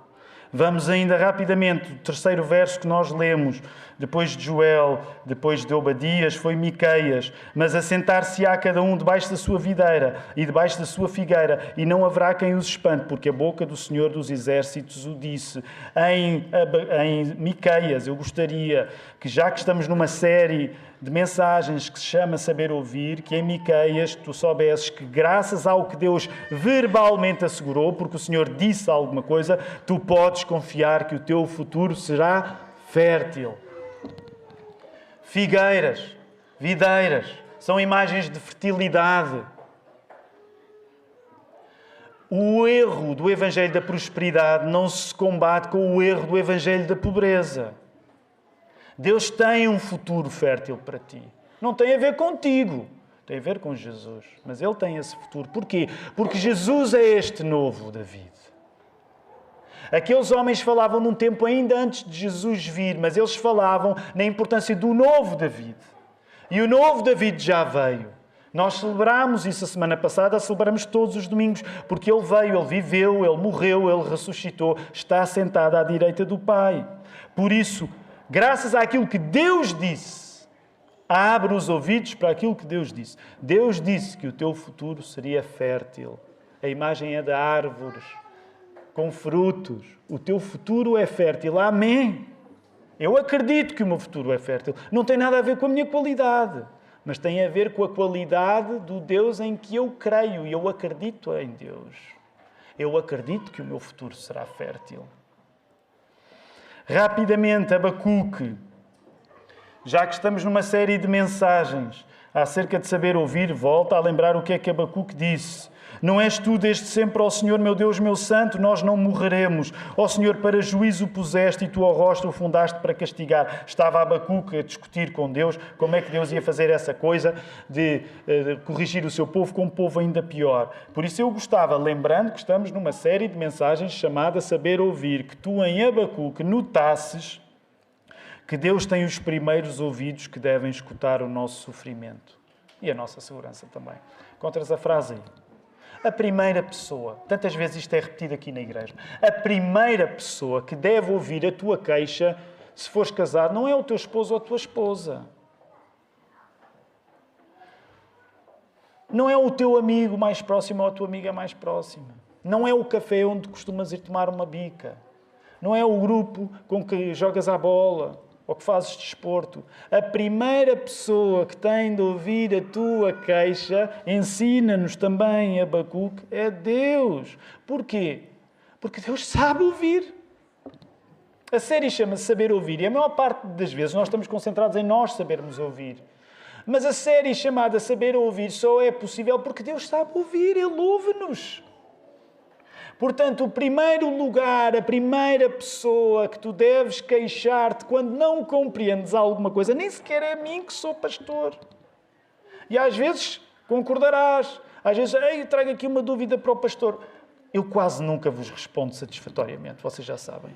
Vamos ainda rapidamente, o terceiro verso que nós lemos, depois de Joel, depois de Obadias, foi Miqueias. Mas assentar-se-á cada um debaixo da sua videira e debaixo da sua figueira, e não haverá quem os espante, porque a boca do Senhor dos Exércitos o disse. Em Miqueias, eu gostaria que, já que estamos numa série de mensagens que se chama Saber Ouvir, que em Miqueias tu soubesses que, graças ao que Deus verbalmente assegurou, porque o Senhor disse alguma coisa, tu podes confiar que o teu futuro será fértil. Figueiras, videiras, são imagens de fertilidade. O erro do Evangelho da prosperidade não se combate com o erro do Evangelho da pobreza. Deus tem um futuro fértil para ti. Não tem a ver contigo, tem a ver com Jesus. Mas Ele tem esse futuro. Porquê? Porque Jesus é este novo David. Aqueles homens falavam num tempo ainda antes de Jesus vir, mas eles falavam na importância do novo David. E o novo David já veio. Nós celebramos isso a semana passada, celebramos todos os domingos, porque Ele veio, Ele viveu, Ele morreu, Ele ressuscitou, está sentado à direita do Pai. Por isso, graças àquilo que Deus disse, abre os ouvidos para aquilo que Deus disse. Deus disse que o teu futuro seria fértil. A imagem é de árvores com frutos. O teu futuro é fértil. Amém. Eu acredito que o meu futuro é fértil. Não tem nada a ver com a minha qualidade, mas tem a ver com a qualidade do Deus em que eu creio. E eu acredito em Deus. Eu acredito que o meu futuro será fértil. Rapidamente, Abacuque. Já que estamos numa série de mensagens acerca de saber ouvir, volta a lembrar o que é que Abacuque disse. Não és tu desde sempre, ó Senhor, meu Deus, meu santo, nós não morreremos. Ó Senhor, para juízo puseste e tu ao rosto o fundaste para castigar. Estava Abacuque a discutir com Deus como é que Deus ia fazer essa coisa de corrigir o seu povo com um povo ainda pior. Por isso eu gostava, lembrando que estamos numa série de mensagens chamada Saber Ouvir, que tu em Abacuque notasses que Deus tem os primeiros ouvidos que devem escutar o nosso sofrimento e a nossa segurança também. Encontras a frase aí? A primeira pessoa, tantas vezes isto é repetido aqui na igreja, a primeira pessoa que deve ouvir a tua queixa, se fores casado, não é o teu esposo ou a tua esposa. Não é o teu amigo mais próximo ou a tua amiga mais próxima. Não é o café onde costumas ir tomar uma bica. Não é o grupo com que jogas a bola ou que fazes desporto. A primeira pessoa que tem de ouvir a tua queixa, ensina-nos também, Abacuque, é Deus. Porquê? Porque Deus sabe ouvir. A série chama-se Saber Ouvir e a maior parte das vezes nós estamos concentrados em nós sabermos ouvir. Mas a série chamada Saber Ouvir só é possível porque Deus sabe ouvir, Ele ouve-nos. Portanto, o primeiro lugar, a primeira pessoa que tu deves queixar-te quando não compreendes alguma coisa, nem sequer é a mim que sou pastor. E às vezes concordarás. Às vezes, eu trago aqui uma dúvida para o pastor. Eu quase nunca vos respondo satisfatoriamente, vocês já sabem.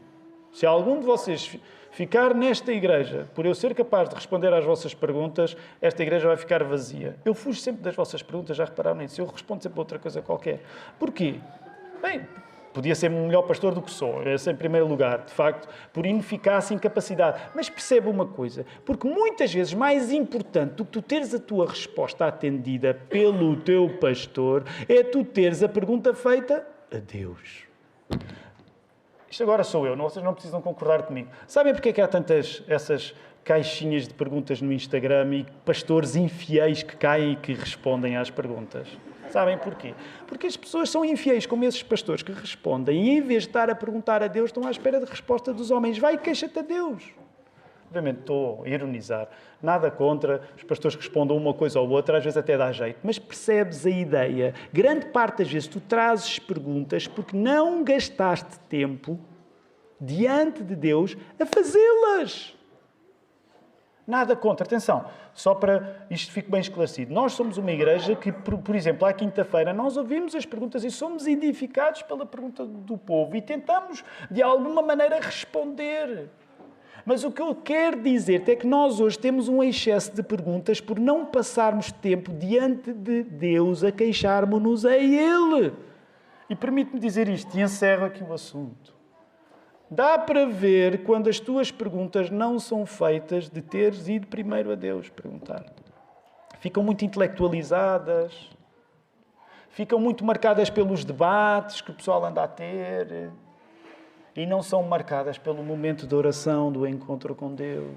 Se algum de vocês ficar nesta igreja, por eu ser capaz de responder às vossas perguntas, esta igreja vai ficar vazia. Eu fujo sempre das vossas perguntas, já repararam nisso? Eu respondo sempre a outra coisa qualquer. Porquê? Bem, podia ser um melhor pastor do que sou, esse em primeiro lugar, de facto, por ineficácia e incapacidade. Mas percebe uma coisa, porque muitas vezes mais importante do que tu teres a tua resposta atendida pelo teu pastor, é tu teres a pergunta feita a Deus. Isto agora sou eu, vocês não precisam concordar comigo. Sabem porque é que há tantas essas caixinhas de perguntas no Instagram e pastores infiéis que caem e que respondem às perguntas? Sabem porquê? Porque as pessoas são infiéis, como esses pastores que respondem, e em vez de estar a perguntar a Deus, estão à espera de resposta dos homens. Vai e queixa-te a Deus. Obviamente estou a ironizar. Nada contra os pastores que respondam uma coisa ou outra, às vezes até dá jeito. Mas percebes a ideia? Grande parte das vezes tu trazes perguntas porque não gastaste tempo diante de Deus a fazê-las. Nada contra. Atenção, só para isto fique bem esclarecido. Nós somos uma igreja que, por exemplo, à quinta-feira, nós ouvimos as perguntas e somos edificados pela pergunta do povo e tentamos, de alguma maneira, responder. Mas o que eu quero dizer-te é que nós hoje temos um excesso de perguntas por não passarmos tempo diante de Deus a queixarmos-nos a Ele. E permite-me dizer isto e encerro aqui o assunto. Dá para ver quando as tuas perguntas não são feitas de teres ido primeiro a Deus perguntar. Ficam muito intelectualizadas, ficam muito marcadas pelos debates que o pessoal anda a ter e não são marcadas pelo momento de oração, do encontro com Deus.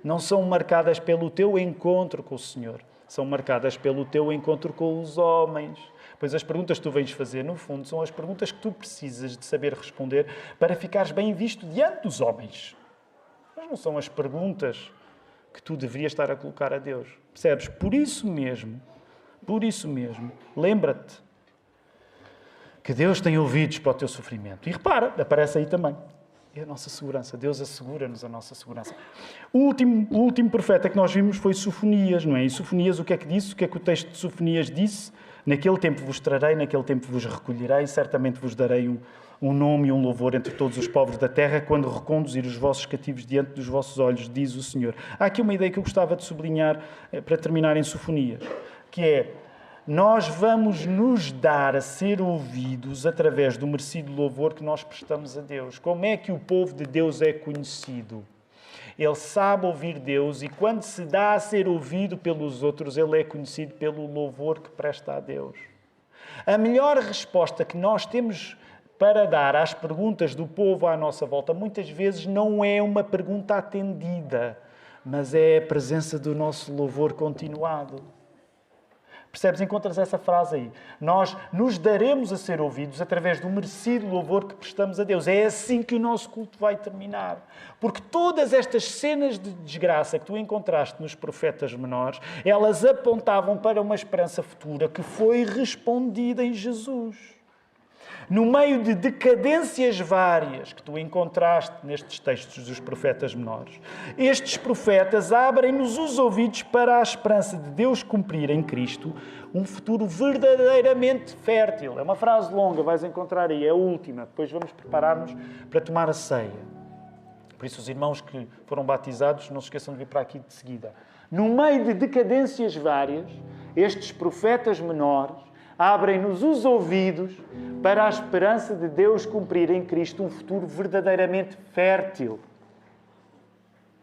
Não são marcadas pelo teu encontro com o Senhor. São marcadas pelo teu encontro com os homens. Pois as perguntas que tu vens fazer, no fundo, são as perguntas que tu precisas de saber responder para ficares bem visto diante dos homens. Mas não são as perguntas que tu deverias estar a colocar a Deus. Percebes? Por isso mesmo, lembra-te que Deus tem ouvidos para o teu sofrimento. E repara, aparece aí também. É a nossa segurança. Deus assegura-nos a nossa segurança. O último profeta que nós vimos foi Sofonias, não é? E Sofonias o que é que disse? O que é que o texto de Sofonias disse? Naquele tempo vos trarei, naquele tempo vos recolherei, certamente vos darei um nome e um louvor entre todos os povos da terra, quando reconduzir os vossos cativos diante dos vossos olhos, diz o Senhor. Há aqui uma ideia que eu gostava de sublinhar para terminar em Sofonias, que é: nós vamos nos dar a ser ouvidos através do merecido louvor que nós prestamos a Deus. Como é que o povo de Deus é conhecido? Ele sabe ouvir Deus e quando se dá a ser ouvido pelos outros, ele é conhecido pelo louvor que presta a Deus. A melhor resposta que nós temos para dar às perguntas do povo à nossa volta, muitas vezes não é uma pergunta atendida, mas é a presença do nosso louvor continuado. Percebes? Encontras essa frase aí. Nós nos daremos a ser ouvidos através do merecido louvor que prestamos a Deus. É assim que o nosso culto vai terminar. Porque todas estas cenas de desgraça que tu encontraste nos profetas menores, elas apontavam para uma esperança futura que foi respondida em Jesus. No meio de decadências várias que tu encontraste nestes textos dos profetas menores, estes profetas abrem-nos os ouvidos para a esperança de Deus cumprir em Cristo um futuro verdadeiramente fértil. É uma frase longa, vais encontrar aí, é a última. Depois vamos preparar-nos para tomar a ceia. Por isso, os irmãos que foram batizados, não se esqueçam de vir para aqui de seguida. No meio de decadências várias, estes profetas menores abrem-nos os ouvidos para a esperança de Deus cumprir em Cristo um futuro verdadeiramente fértil.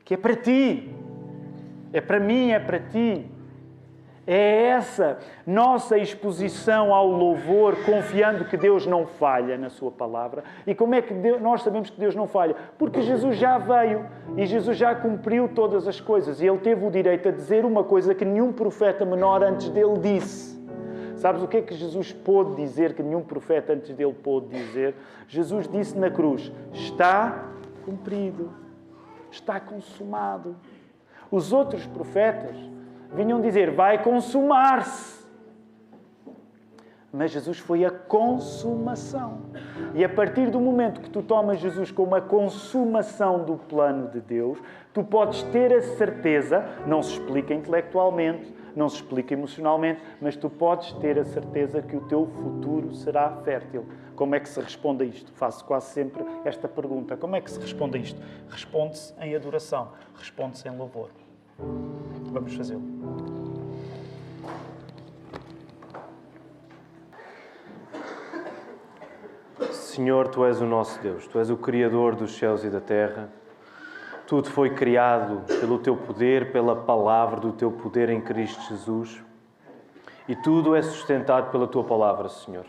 Que é para ti. É para mim, é para ti. É essa nossa exposição ao louvor, confiando que Deus não falha na sua palavra. E como é que nós sabemos que Deus não falha? Porque Jesus já veio e Jesus já cumpriu todas as coisas. E Ele teve o direito a dizer uma coisa que nenhum profeta menor antes dele disse. Sabes o que é que Jesus pôde dizer, que nenhum profeta antes dele pôde dizer? Jesus disse na cruz: está cumprido, está consumado. Os outros profetas vinham dizer: vai consumar-se. Mas Jesus foi a consumação. E a partir do momento que tu tomas Jesus como a consumação do plano de Deus, tu podes ter a certeza, não se explica intelectualmente, não se explica emocionalmente, mas tu podes ter a certeza que o teu futuro será fértil. Como é que se responde a isto? Faço quase sempre esta pergunta. Como é que se responde a isto? Responde-se em adoração, responde-se em louvor. Vamos fazê-lo. Senhor, Tu és o nosso Deus, Tu és o Criador dos céus e da terra. Tudo foi criado pelo Teu poder, pela palavra do Teu poder em Cristo Jesus. E tudo é sustentado pela Tua palavra, Senhor.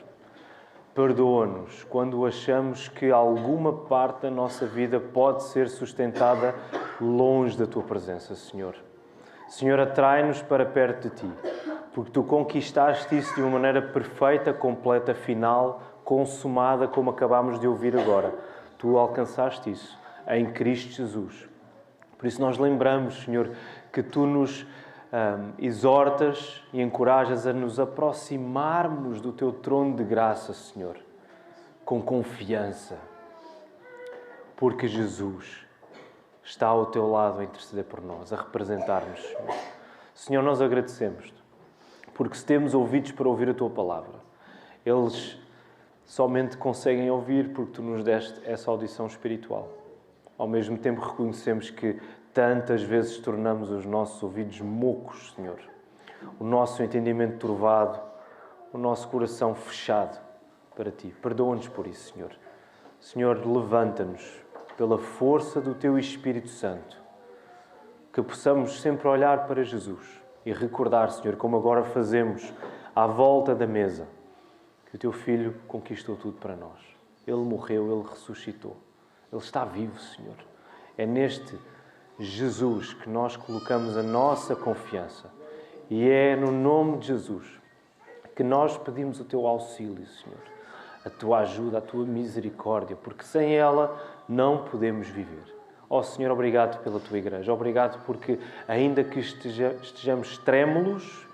Perdoa-nos quando achamos que alguma parte da nossa vida pode ser sustentada longe da Tua presença, Senhor. Senhor, atrai-nos para perto de Ti, porque Tu conquistaste isso de uma maneira perfeita, completa, final, consumada, como acabámos de ouvir agora. Tu alcançaste isso em Cristo Jesus. Por isso nós lembramos, Senhor, que Tu nos exortas e encorajas a nos aproximarmos do Teu trono de graça, Senhor, com confiança, porque Jesus está ao Teu lado a interceder por nós, a representar-nos, Senhor. Senhor, nós agradecemos-Te, porque se temos ouvidos para ouvir a Tua palavra, eles somente conseguem ouvir porque Tu nos deste essa audição espiritual. Ao mesmo tempo reconhecemos que tantas vezes tornamos os nossos ouvidos mocos, Senhor. O nosso entendimento turvado, o nosso coração fechado para Ti. Perdoa-nos por isso, Senhor. Senhor, levanta-nos pela força do Teu Espírito Santo, que possamos sempre olhar para Jesus e recordar, Senhor, como agora fazemos à volta da mesa, que o Teu Filho conquistou tudo para nós. Ele morreu, Ele ressuscitou. Ele está vivo, Senhor. É neste Jesus que nós colocamos a nossa confiança. E é no nome de Jesus que nós pedimos o Teu auxílio, Senhor. A Tua ajuda, a Tua misericórdia, porque sem ela não podemos viver. Ó Senhor, obrigado pela Tua Igreja. Obrigado porque, ainda que estejamos trêmulos,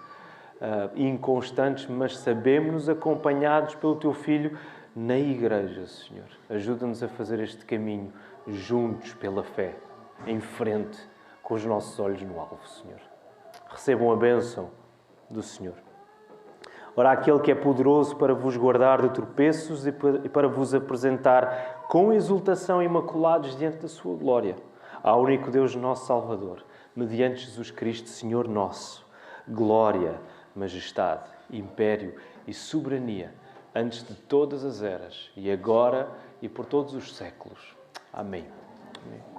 inconstantes, mas sabemos-nos acompanhados pelo Teu Filho na Igreja, Senhor. Ajuda-nos a fazer este caminho juntos pela fé, em frente, com os nossos olhos no alvo, Senhor. Recebam a bênção do Senhor. Ora, aquele que é poderoso para vos guardar de tropeços e para vos apresentar com exultação imaculados diante da sua glória, ao único Deus nosso Salvador, mediante Jesus Cristo, Senhor nosso, glória, majestade, império e soberania, antes de todas as eras, e agora e por todos os séculos. Amém. Amém.